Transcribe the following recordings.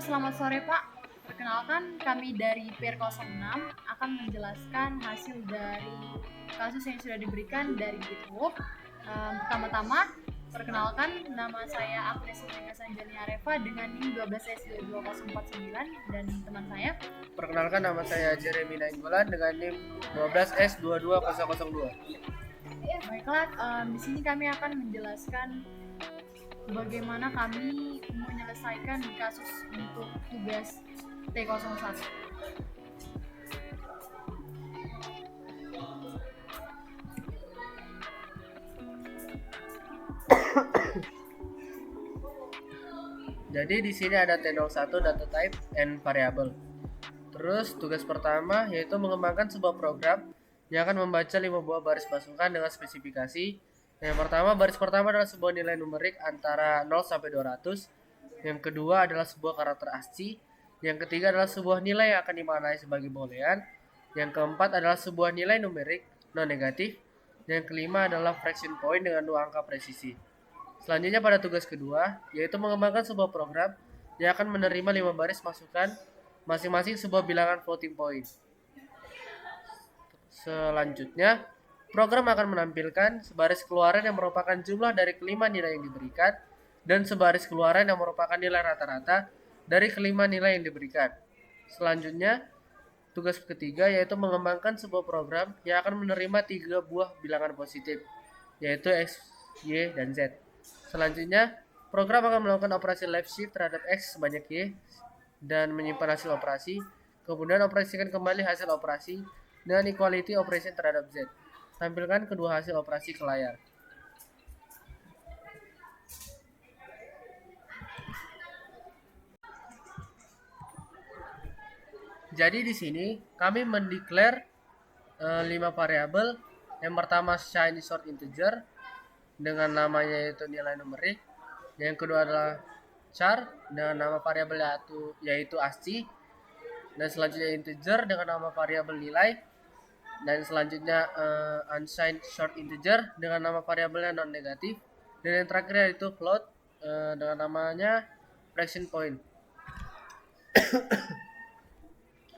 selamat sore Pak. Perkenalkan, kami dari PIR 06 akan menjelaskan hasil dari kasus yang sudah diberikan dari GitHub. Pertama-tama, perkenalkan, nama saya Agnes Eka Sanjani Areva dengan NIM 12S22049 dan teman saya. Perkenalkan, nama saya Jeremy Nainggolan dengan NIM 12S22002. Baiklah, di sini kami akan menjelaskan bagaimana kami menyelesaikan kasus untuk tugas T01. Jadi di sini ada T01 data type and variable. Terus tugas pertama yaitu mengembangkan sebuah program yang akan membaca 5 buah baris masukan dengan spesifikasi. Yang pertama, baris pertama adalah sebuah nilai numerik antara 0 sampai 200. Yang kedua adalah sebuah karakter ASCII. Yang ketiga adalah sebuah nilai yang akan dimaknai sebagai boolean. Yang keempat adalah sebuah nilai numerik non negatif. Yang kelima adalah fraction point dengan 2 angka presisi. Selanjutnya pada tugas kedua, yaitu mengembangkan sebuah program yang akan menerima 5 baris masukan masing-masing sebuah bilangan floating point. Selanjutnya, program akan menampilkan sebaris keluaran yang merupakan jumlah dari kelima nilai yang diberikan dan sebaris keluaran yang merupakan nilai rata-rata dari kelima nilai yang diberikan. Selanjutnya, tugas ketiga yaitu mengembangkan sebuah program yang akan menerima 3 buah bilangan positif, yaitu X, Y, dan Z. Selanjutnya, program akan melakukan operasi left shift terhadap X sebanyak Y dan menyimpan hasil operasi. Kemudian operasikan kembali hasil operasi dengan equality operation terhadap Z. Tampilkan kedua hasil operasi ke layar. Jadi di sini kami mendeklar 5 variabel. Yang pertama shiny short integer dengan namanya yaitu nilai numerik. Yang kedua adalah char dengan nama variabel yaitu ASCII. Dan selanjutnya integer dengan nama variabel nilai. Dan selanjutnya unsigned short integer dengan nama variabelnya non negatif. Dan yang terakhir yaitu float dengan namanya fraction point.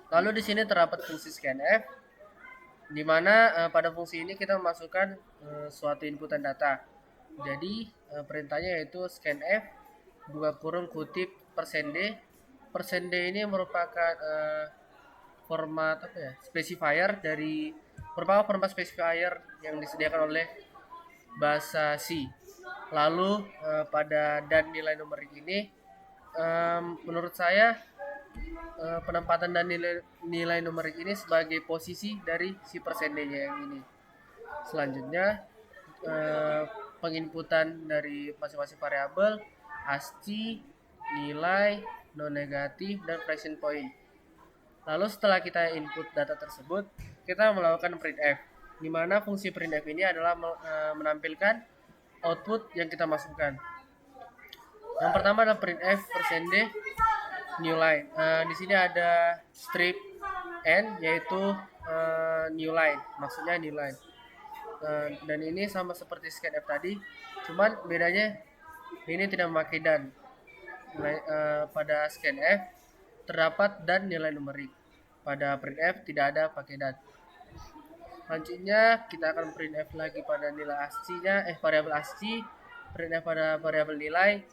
Lalu di sini terdapat fungsi scanf, di mana pada fungsi ini kita memasukkan suatu inputan data. Jadi perintahnya yaitu scanf buka kurung kutip %d. %d ini merupakan format specifier dari merupakan format specifier yang disediakan oleh bahasa C. Lalu pada dan nilai numerik ini menurut saya penempatan dan nilai numerik ini sebagai posisi dari si %d-nya yang ini. Selanjutnya penginputan dari masing-masing variabel, ASCII, nilai, non negatif, dan fraction point. Lalu setelah kita input data tersebut, kita melakukan printf, di mana fungsi printf ini adalah menampilkan output yang kita masukkan. Yang pertama adalah printf %d new line. Di sini ada strip n yaitu new line, maksudnya new line. Dan ini sama seperti scanf tadi, cuman bedanya ini tidak memakai dan. Pada scanf terdapat dan nilai numerik, pada printf tidak ada pakai dan. Selanjutnya kita akan printf lagi pada nilai ASCII-nya, variabel ASCII, printf pada variabel nilai,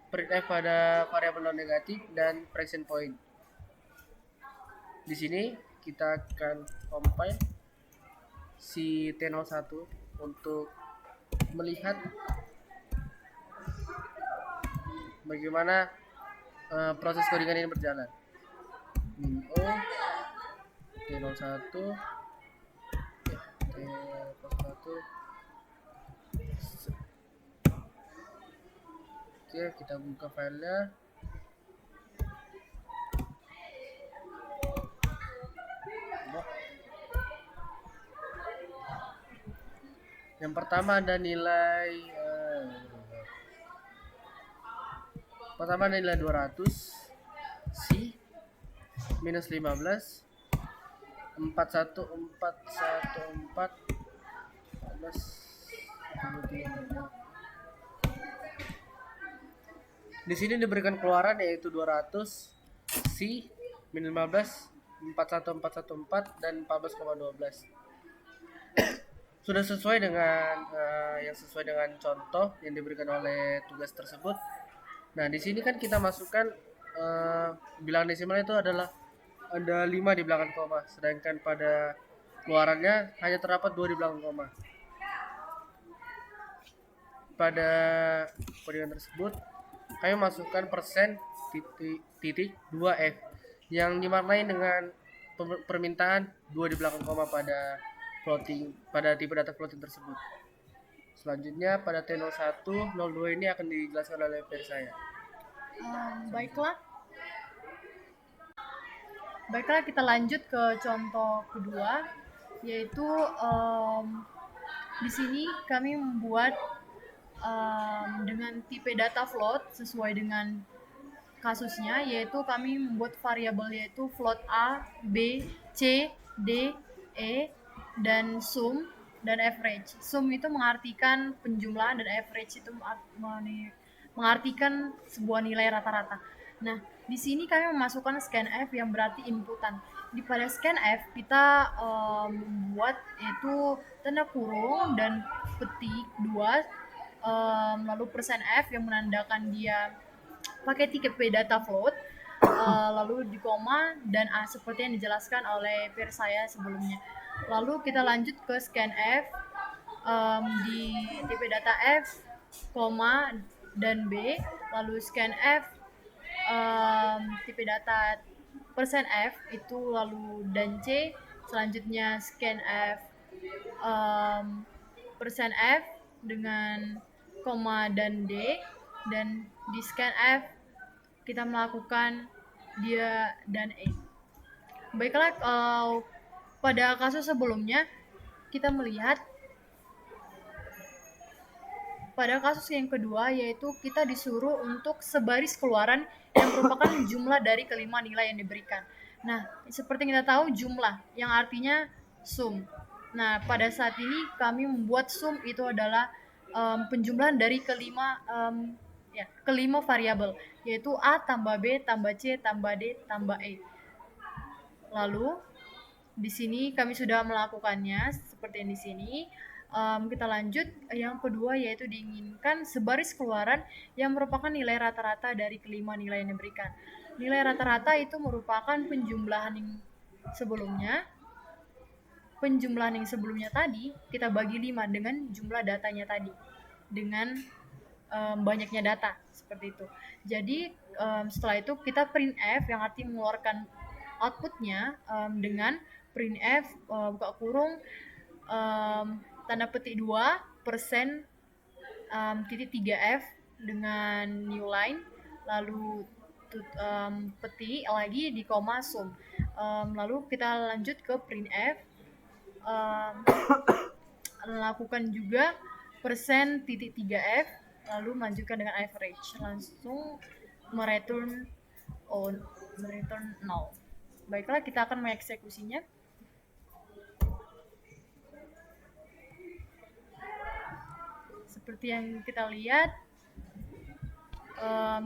printf pada variabel non negatif, dan fraction point. Di sini kita akan compile si T01 untuk melihat bagaimana proses codingan ini berjalan. Min-O T01 Oke, kita buka filenya. Yang pertama ada nilai 200 C minus 15 4114 plus Di sini diberikan keluaran yaitu 200, C, min 15, 41414 dan 14,12. Sudah sesuai dengan yang sesuai dengan contoh yang diberikan oleh tugas tersebut. Nah, di sini kan kita masukkan bilangan desimal itu adalah ada 5 di belakang koma, sedangkan pada keluarannya hanya terdapat 2 di belakang koma. Pada kodian tersebut, kami masukkan persen titik 2F yang dimaknai dengan permintaan 2 di belakang koma pada tipe data floating tersebut. Selanjutnya pada T01, 02 ini akan dijelaskan oleh peer saya. Baiklah. Baiklah, kita lanjut ke contoh kedua, yaitu di sini kami membuat dengan tipe data float sesuai dengan kasusnya, yaitu kami membuat variabel yaitu float A, B, C, D, E, dan sum dan average. Sum itu mengartikan penjumlahan dan average itu mengartikan sebuah nilai rata-rata. Nah, di sini kami memasukkan scanf yang berarti inputan. Di pada scanf kita membuat yaitu tanda kurung dan petik 2, lalu persen %f yang menandakan dia pakai tipe data float, lalu di koma dan A seperti yang dijelaskan oleh peer saya sebelumnya. Lalu kita lanjut ke scanf di tipe data F, koma dan B, lalu scanf tipe data persen %f itu lalu dan C, selanjutnya scanf persen %f dengan koma dan D, dan di scanf kita melakukan dia dan E. Baiklah, pada kasus sebelumnya kita melihat pada kasus yang kedua, yaitu kita disuruh untuk sebaris keluaran yang merupakan jumlah dari kelima nilai yang diberikan. Nah, seperti kita tahu jumlah yang artinya sum. Nah, pada saat ini kami membuat sum itu adalah penjumlahan dari kelima variabel, yaitu A tambah B tambah C tambah D tambah E. Lalu di sini kami sudah melakukannya seperti yang di sini. Kita lanjut yang kedua, yaitu diinginkan sebaris keluaran yang merupakan nilai rata-rata dari kelima nilai yang diberikan. Nilai rata-rata itu merupakan penjumlahan yang sebelumnya. Penjumlahan yang sebelumnya tadi kita bagi 5 dengan jumlah datanya tadi, dengan banyaknya data seperti itu. Jadi setelah itu kita printf yang artinya mengeluarkan outputnya dengan printf buka kurung tanda petik 2 persen titik 3F dengan new line, lalu petik lagi di koma sum, lalu kita lanjut ke printf, lakukan juga persen titik 3F, lalu lanjutkan dengan average, langsung mereturn 0. Baiklah, kita akan mengeksekusinya. Seperti yang kita lihat,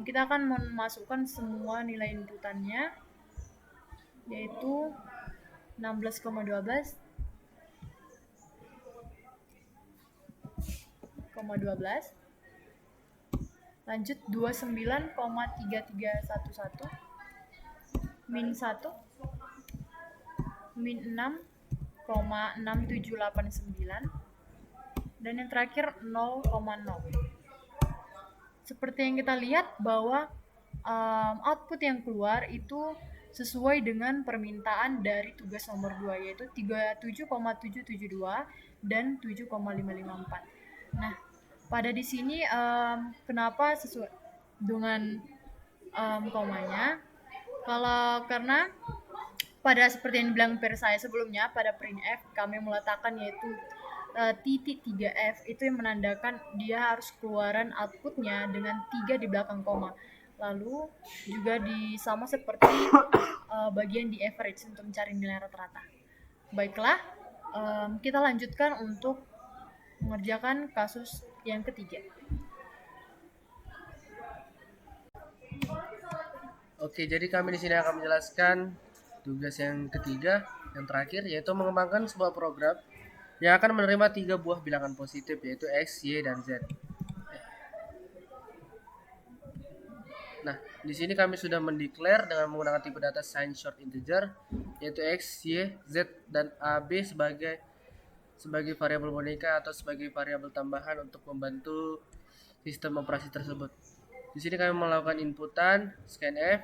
kita akan memasukkan semua nilai inputannya, yaitu 16,12, 12, lanjut 29,3311, min 1, min 6,6789, dan yang terakhir 0,0. Seperti yang kita lihat bahwa output yang keluar itu sesuai dengan permintaan dari tugas nomor 2, yaitu 37,772 dan 7,554. Nah, pada di sini kenapa sesuai dengan komanya? Karena pada seperti yang dibilang peer saya sebelumnya, pada printf kami meletakkan yaitu titik 3F itu yang menandakan dia harus keluaran outputnya dengan 3 di belakang koma. Lalu juga sama seperti bagian di average untuk mencari nilai rata-rata. Baiklah, kita lanjutkan untuk mengerjakan kasus yang ketiga. Oke, jadi kami di sini akan menjelaskan tugas yang ketiga, yang terakhir, yaitu mengembangkan sebuah program yang akan menerima 3 buah bilangan positif, yaitu X, Y, dan Z. Nah, di sini kami sudah mendeklar dengan menggunakan tipe data signed short integer, yaitu X, Y, Z, dan AB sebagai variabel boneka atau sebagai variabel tambahan untuk membantu sistem operasi tersebut. Di sini kami melakukan inputan scanf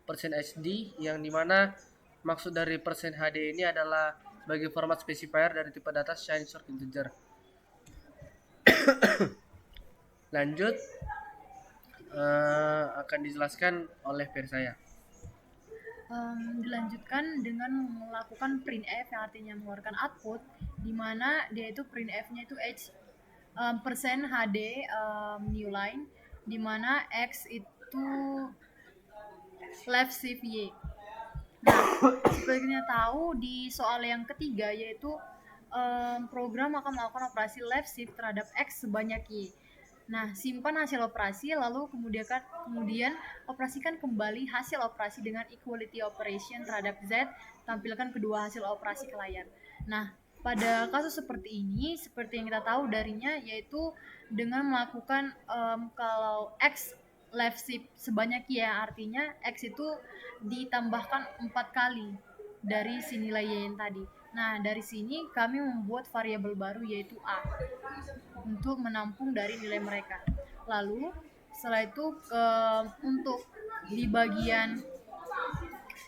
persen %HD yang dimana maksud dari persen %HD ini adalah sebagai format specifier dari tipe data signed short integer. Lanjut akan dijelaskan oleh peer saya. Dilanjutkan dengan melakukan printf yang artinya mengeluarkan output, di mana dia itu printf-nya itu H persen HD new line, di mana X itu left shift Y. Nah, seperti kita tahu di soal yang ketiga yaitu program akan melakukan operasi left shift terhadap X sebanyak Y. Nah, simpan hasil operasi lalu kemudian operasikan kembali hasil operasi dengan equality operation terhadap Z, tampilkan kedua hasil operasi ke layar. Nah, pada kasus seperti ini, seperti yang kita tahu darinya yaitu dengan melakukan kalau X left shift sebanyak Y, artinya X itu ditambahkan 4 kali dari si nilai Y yang tadi. Nah, dari sini kami membuat variabel baru yaitu A untuk menampung dari nilai mereka. Lalu setelah itu untuk di bagian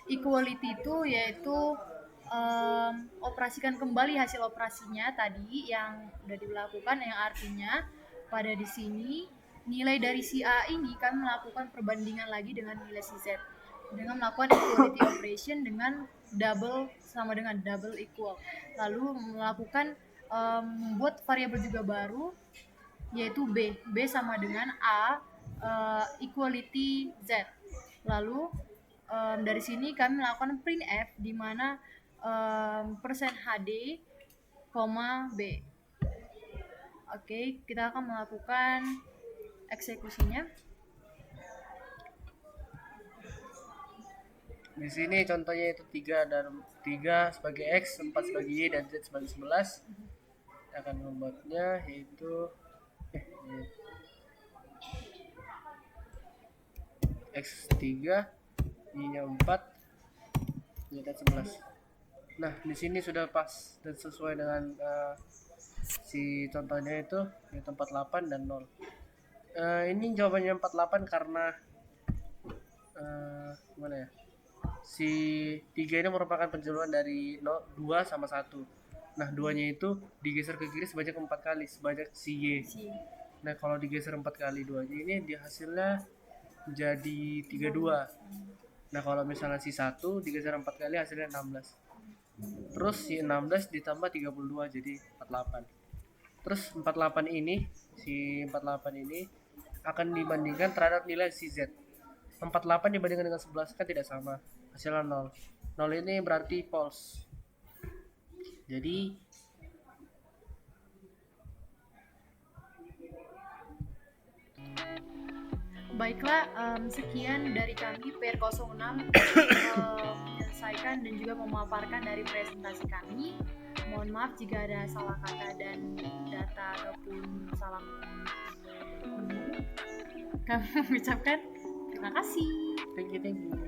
equality itu yaitu operasikan kembali hasil operasinya tadi yang sudah dilakukan, yang artinya pada di sini nilai dari si A ini kami melakukan perbandingan lagi dengan nilai si Z dengan melakukan equality operation dengan sama dengan double equal, lalu melakukan membuat variabel juga baru yaitu B sama dengan A equality Z. Lalu dari sini kami melakukan printf di mana persen HD, B. Oke, kita akan melakukan eksekusinya. Di sini contohnya itu 3 sebagai X, 4 sebagai Y, dan Z sebagai 11. Kita akan membuatnya yaitu X3, Y-nya 4, Y dan 11. Nah, di sini sudah pas dan sesuai dengan si contohnya itu yaitu 48 dan 0. Ini jawabannya 48 karena gimana ya? Si 3 ini merupakan penjumlahan dari 2 sama 1. Nah, 2-nya itu digeser ke kiri sebanyak 4 kali, sebanyak si Y. Nah, kalau digeser 4 kali 2-nya ini di hasilnya jadi 32. Nah, kalau misalnya si 1 digeser 4 kali hasilnya 16. Terus si 16 ditambah 32 jadi 48. Terus 48 ini akan dibandingkan terhadap nilai si Z. 48 dibandingkan dengan 11 kan tidak sama, hasilnya 0. 0 ini berarti false. Jadi baiklah, sekian dari kami PR06 menyelesaikan dan juga memaparkan dari presentasi kami. Mohon maaf jika ada salah kata dan data ataupun salah kami mengucapkan terima kasih. thank you